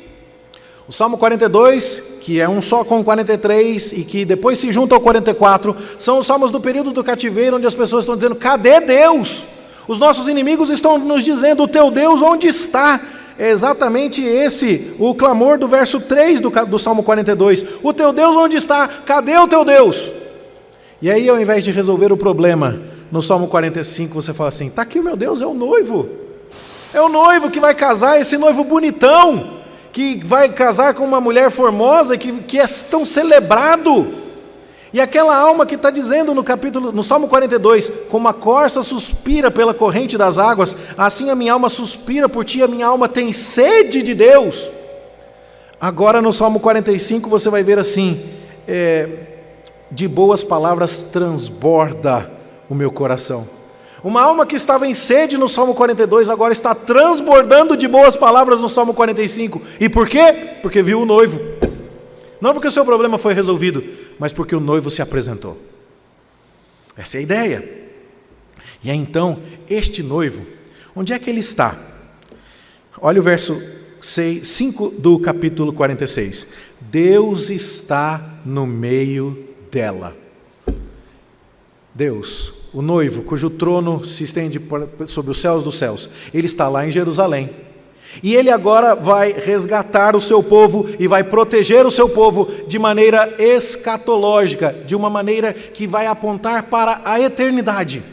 [SPEAKER 1] O Salmo 42, que é um só com o 43 e que depois se junta ao 44, são os salmos do período do cativeiro, onde as pessoas estão dizendo: cadê Deus? Os nossos inimigos estão nos dizendo: o teu Deus onde está? É exatamente esse o clamor do verso 3 do Salmo 42. O teu Deus onde está? Cadê o teu Deus? E aí, ao invés de resolver o problema, no Salmo 45 você fala assim: está aqui o meu Deus, é o noivo. É o noivo que vai casar, esse noivo bonitão, que vai casar com uma mulher formosa, que é tão celebrado. E aquela alma que está dizendo no Salmo 42, como a corça suspira pela corrente das águas, assim a minha alma suspira por ti, a minha alma tem sede de Deus. Agora no Salmo 45 você vai ver assim: de boas palavras transborda o meu coração. Uma alma que estava em sede no Salmo 42, agora está transbordando de boas palavras no Salmo 45. E por quê? Porque viu o noivo. Não porque o seu problema foi resolvido, mas porque o noivo se apresentou. Essa é a ideia. E aí então, este noivo, onde é que ele está? Olha o verso 5 do capítulo 46. Deus está no meio dela. Deus, o noivo, cujo trono se estende sobre os céus dos céus, ele está lá em Jerusalém. E ele agora vai resgatar o seu povo e vai proteger o seu povo de maneira escatológica, de uma maneira que vai apontar para a eternidade.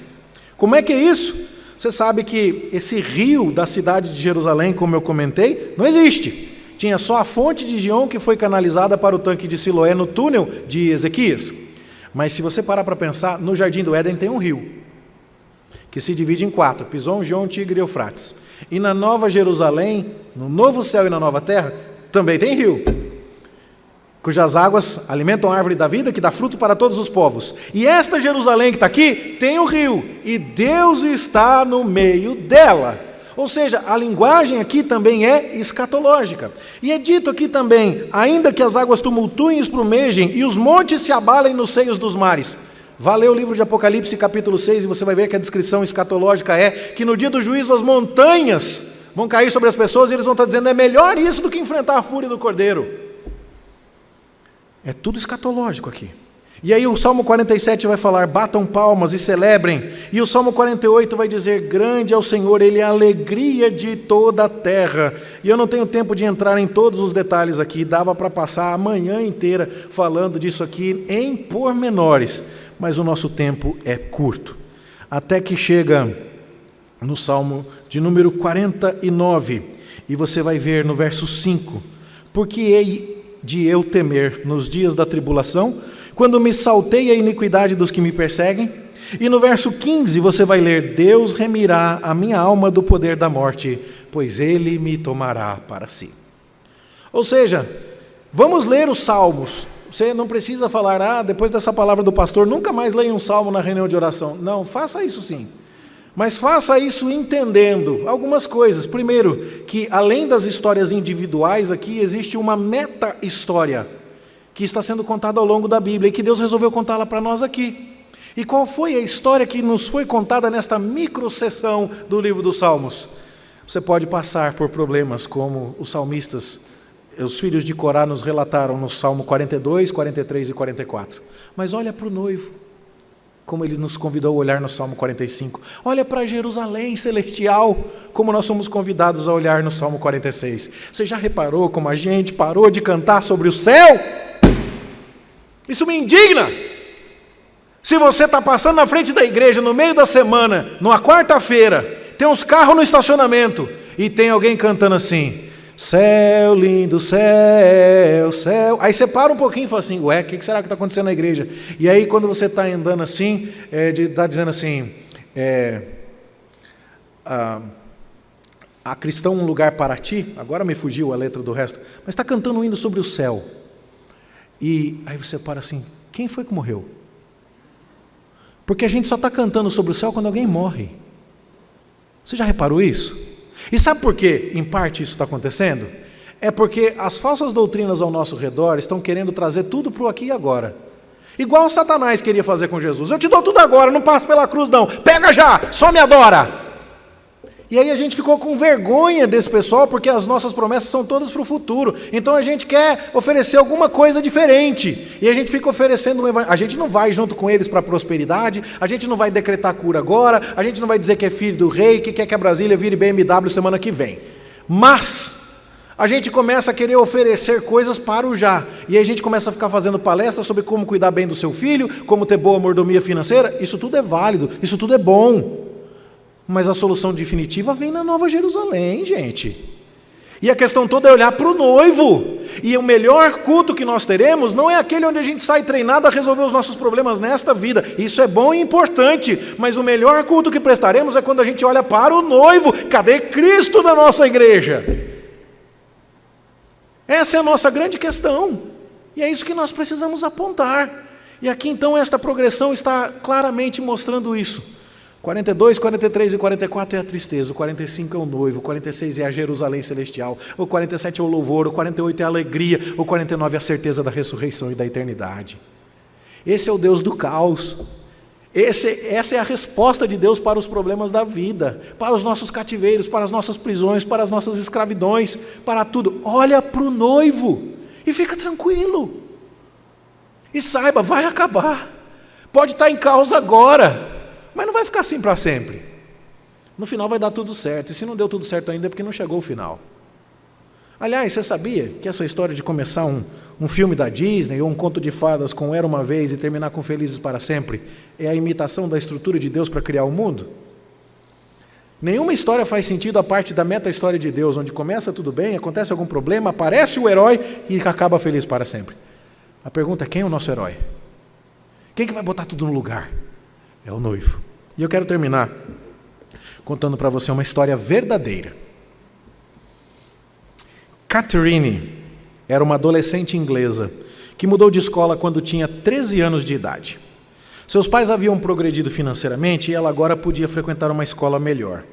[SPEAKER 1] Como é que é isso? Você sabe que esse rio da cidade de Jerusalém, como eu comentei, não existe. Tinha só a fonte de Gion que foi canalizada para o tanque de Siloé no túnel de Ezequias. Mas se você parar para pensar, no Jardim do Éden tem um rio, que se divide em 4, Pison, Gion, Tigre e Eufrates. E na Nova Jerusalém, no novo céu e na nova terra, também tem rio, cujas águas alimentam a árvore da vida, que dá fruto para todos os povos. E esta Jerusalém que está aqui, tem o rio, e Deus está no meio dela. Ou seja, a linguagem aqui também é escatológica. E é dito aqui também: ainda que as águas tumultuem e esplumejem, e os montes se abalem nos seios dos mares. Vá ler o livro de Apocalipse capítulo 6 e você vai ver que a descrição escatológica é que no dia do juízo as montanhas vão cair sobre as pessoas e eles vão estar dizendo: é melhor isso do que enfrentar a fúria do Cordeiro. É tudo escatológico aqui. E aí o Salmo 47 vai falar: batam palmas e celebrem. E o Salmo 48 vai dizer: grande é o Senhor, Ele é a alegria de toda a terra. E eu não tenho tempo de entrar em todos os detalhes aqui, dava para passar a manhã inteira falando disso aqui em pormenores, mas o nosso tempo é curto. Até que chega no Salmo de número 49, e você vai ver no verso 5: porque hei de eu temer nos dias da tribulação, quando me saltei a iniquidade dos que me perseguem? E no verso 15 você vai ler: Deus remirá a minha alma do poder da morte, pois Ele me tomará para si. Ou seja, vamos ler os salmos. Você não precisa falar: depois dessa palavra do pastor, nunca mais leia um salmo na reunião de oração. Não, faça isso sim. Mas faça isso entendendo algumas coisas. Primeiro, que além das histórias individuais aqui, existe uma meta-história que está sendo contada ao longo da Bíblia e que Deus resolveu contá-la para nós aqui. E qual foi a história que nos foi contada nesta micro-sessão do livro dos Salmos? Você pode passar por problemas como os salmistas, os filhos de Corá nos relataram no Salmo 42, 43 e 44. Mas olha para o noivo, como ele nos convidou a olhar no Salmo 45. Olha para Jerusalém celestial, como nós somos convidados a olhar no Salmo 46. Você já reparou como a gente parou de cantar sobre o céu? Isso me indigna. Se você está passando na frente da igreja no meio da semana, numa quarta-feira, tem uns carros no estacionamento e tem alguém cantando assim: Céu lindo, céu, céu. Aí você para um pouquinho e fala assim, ué, o que será que está acontecendo na igreja? E aí quando você está andando assim, está dizendo assim, a cristão um lugar para ti, agora me fugiu a letra do resto, mas está cantando um hino sobre o céu. E aí você para assim, quem foi que morreu? Porque a gente só está cantando sobre o céu quando alguém morre. Você já reparou isso? E sabe por que, em parte, isso está acontecendo? É porque as falsas doutrinas ao nosso redor estão querendo trazer tudo para o aqui e agora. Igual Satanás queria fazer com Jesus. Eu te dou tudo agora, não passa pela cruz não. Pega já, só me adora. E aí a gente ficou com vergonha desse pessoal, porque as nossas promessas são todas para o futuro. Então a gente quer oferecer alguma coisa diferente. E a gente fica oferecendo um evangelho. A gente não vai junto com eles para a prosperidade, a gente não vai decretar cura agora, a gente não vai dizer que é filho do rei, que quer que a Brasília vire BMW semana que vem. Mas a gente começa a querer oferecer coisas para o já. E aí a gente começa a ficar fazendo palestras sobre como cuidar bem do seu filho, como ter boa mordomia financeira. Isso tudo é válido, isso tudo é bom. Mas a solução definitiva vem na Nova Jerusalém, gente. E a questão toda é olhar para o noivo. E o melhor culto que nós teremos não é aquele onde a gente sai treinado a resolver os nossos problemas nesta vida. Isso é bom e importante. Mas o melhor culto que prestaremos é quando a gente olha para o noivo. Cadê Cristo na nossa igreja? Essa é a nossa grande questão. E é isso que nós precisamos apontar. E aqui então esta progressão está claramente mostrando isso. 42, 43 e 44 é a tristeza, o 45 é o noivo, o 46 é a Jerusalém celestial, o 47 é o louvor, o 48 é a alegria, o 49 é a certeza da ressurreição e da eternidade. Esse é o Deus do caos. Essa é a resposta de Deus para os problemas da vida, para os nossos cativeiros, para as nossas prisões, para as nossas escravidões, para tudo. Olha para o noivo e fica tranquilo. E saiba, vai acabar. Pode estar em causa agora, mas não vai ficar assim para sempre. No final vai dar tudo certo. E se não deu tudo certo ainda é porque não chegou o final. Aliás, você sabia que essa história de começar um filme da Disney ou um conto de fadas com Era Uma Vez e terminar com Felizes para Sempre é a imitação da estrutura de Deus para criar o mundo? Nenhuma história faz sentido a parte da meta-história de Deus, onde começa tudo bem, acontece algum problema, aparece o herói e acaba feliz para sempre. A pergunta é: quem é o nosso herói? Quem que vai botar tudo no lugar? É o noivo. E eu quero terminar contando para você uma história verdadeira. Catherine era uma adolescente inglesa que mudou de escola quando tinha 13 anos de idade. Seus pais haviam progredido financeiramente e ela agora podia frequentar uma escola melhor.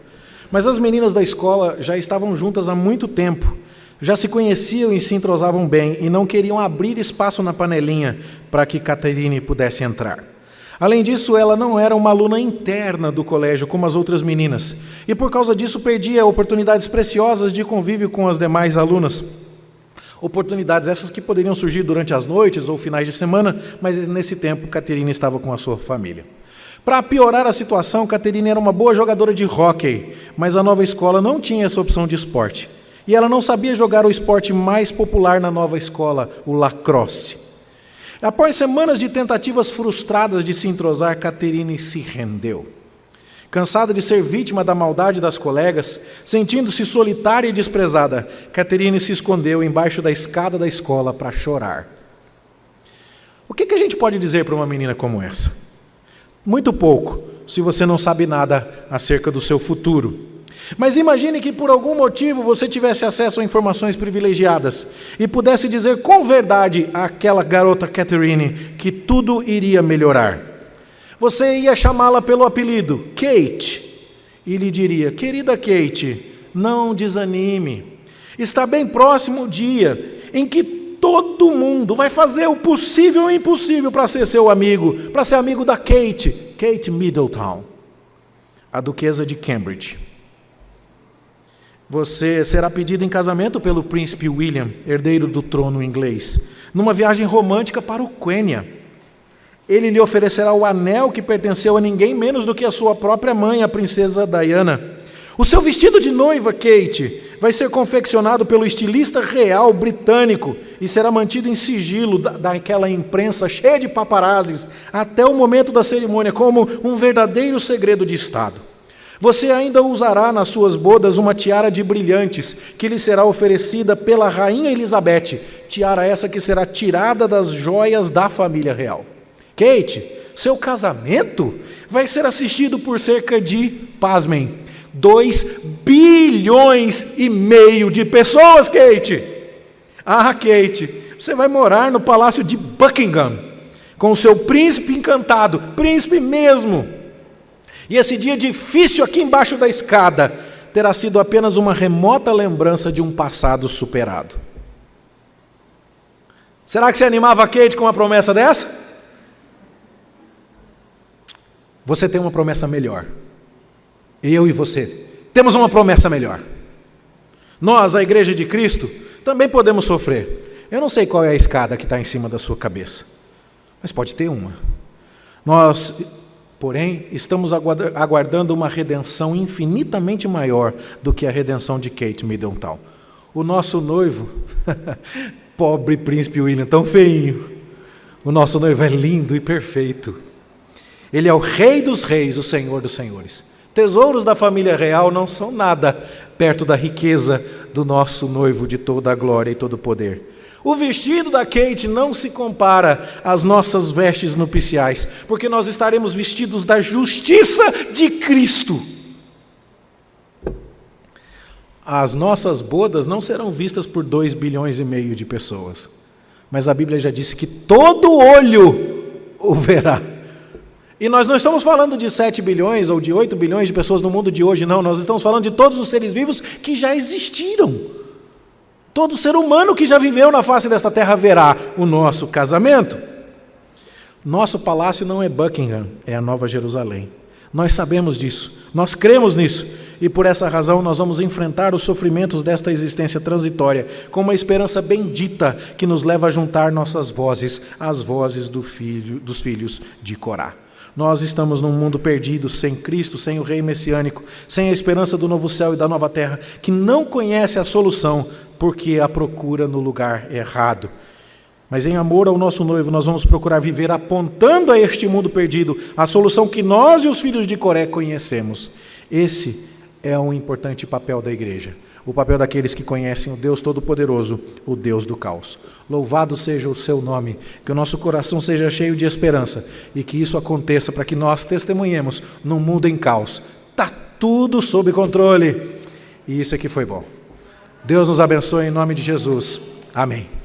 [SPEAKER 1] Mas as meninas da escola já estavam juntas há muito tempo, já se conheciam e se entrosavam bem e não queriam abrir espaço na panelinha para que Catherine pudesse entrar. Além disso, ela não era uma aluna interna do colégio como as outras meninas, e por causa disso perdia oportunidades preciosas de convívio com as demais alunas. Oportunidades essas que poderiam surgir durante as noites ou finais de semana, mas nesse tempo Catherine estava com a sua família. Para piorar a situação, Catherine era uma boa jogadora de hóquei, mas a nova escola não tinha essa opção de esporte. E ela não sabia jogar o esporte mais popular na nova escola, o lacrosse. Após semanas de tentativas frustradas de se entrosar, Catherine se rendeu. Cansada de ser vítima da maldade das colegas, sentindo-se solitária e desprezada, Catherine se escondeu embaixo da escada da escola para chorar. O que a gente pode dizer para uma menina como essa? Muito pouco, se você não sabe nada acerca do seu futuro. Mas imagine que por algum motivo você tivesse acesso a informações privilegiadas e pudesse dizer com verdade àquela garota Catherine que tudo iria melhorar. Você ia chamá-la pelo apelido Kate e lhe diria: querida Kate, não desanime. Está bem próximo o dia em que todo mundo vai fazer o possível e o impossível para ser seu amigo, para ser amigo da Kate Middleton, a duquesa de Cambridge. Você será pedido em casamento pelo príncipe William, herdeiro do trono inglês, numa viagem romântica para o Quênia. Ele lhe oferecerá o anel que pertenceu a ninguém menos do que a sua própria mãe, a princesa Diana. O seu vestido de noiva, Kate, vai ser confeccionado pelo estilista real britânico e será mantido em sigilo daquela imprensa cheia de paparazzis até o momento da cerimônia, como um verdadeiro segredo de Estado. Você ainda usará nas suas bodas uma tiara de brilhantes, que lhe será oferecida pela rainha Elizabeth, tiara essa que será tirada das joias da família real. Kate, seu casamento vai ser assistido por cerca de, pasmem, 2,5 bilhões de pessoas, Kate. Ah, Kate, você vai morar no palácio de Buckingham, com o seu príncipe encantado, príncipe mesmo. E esse dia difícil aqui embaixo da escada terá sido apenas uma remota lembrança de um passado superado. Será que você animava a Kate com uma promessa dessa? Você tem uma promessa melhor. Eu e você temos uma promessa melhor. Nós, a Igreja de Cristo, também podemos sofrer. Eu não sei qual é a escada que está em cima da sua cabeça, mas pode ter uma. Nós, porém, estamos aguardando uma redenção infinitamente maior do que a redenção de Kate Middleton. O nosso noivo, pobre príncipe William, tão feinho, o nosso noivo é lindo e perfeito. Ele é o Rei dos reis, o Senhor dos senhores. Tesouros da família real não são nada perto da riqueza do nosso noivo de toda a glória e todo o poder. O vestido da Kate não se compara às nossas vestes nupciais, porque nós estaremos vestidos da justiça de Cristo. As nossas bodas não serão vistas por 2,5 bilhões de pessoas, mas a Bíblia já disse que todo olho o verá. E nós não estamos falando de 7 bilhões ou de 8 bilhões de pessoas no mundo de hoje, não. Nós estamos falando de todos os seres vivos que já existiram. Todo ser humano que já viveu na face desta terra verá o nosso casamento. Nosso palácio não é Buckingham, é a Nova Jerusalém. Nós sabemos disso, nós cremos nisso. E por essa razão nós vamos enfrentar os sofrimentos desta existência transitória com uma esperança bendita que nos leva a juntar nossas vozes às vozes dos filhos de Corá. Nós estamos num mundo perdido, sem Cristo, sem o Rei Messiânico, sem a esperança do novo céu e da nova terra, que não conhece a solução, porque a procura no lugar errado. Mas em amor ao nosso noivo, nós vamos procurar viver apontando a este mundo perdido a solução que nós e os filhos de Coré conhecemos. Esse é um importante papel da igreja, o papel daqueles que conhecem o Deus Todo-Poderoso, o Deus do caos. Louvado seja o seu nome, que o nosso coração seja cheio de esperança e que isso aconteça para que nós testemunhemos num mundo em caos. Está tudo sob controle e isso aqui foi bom. Deus nos abençoe em nome de Jesus. Amém.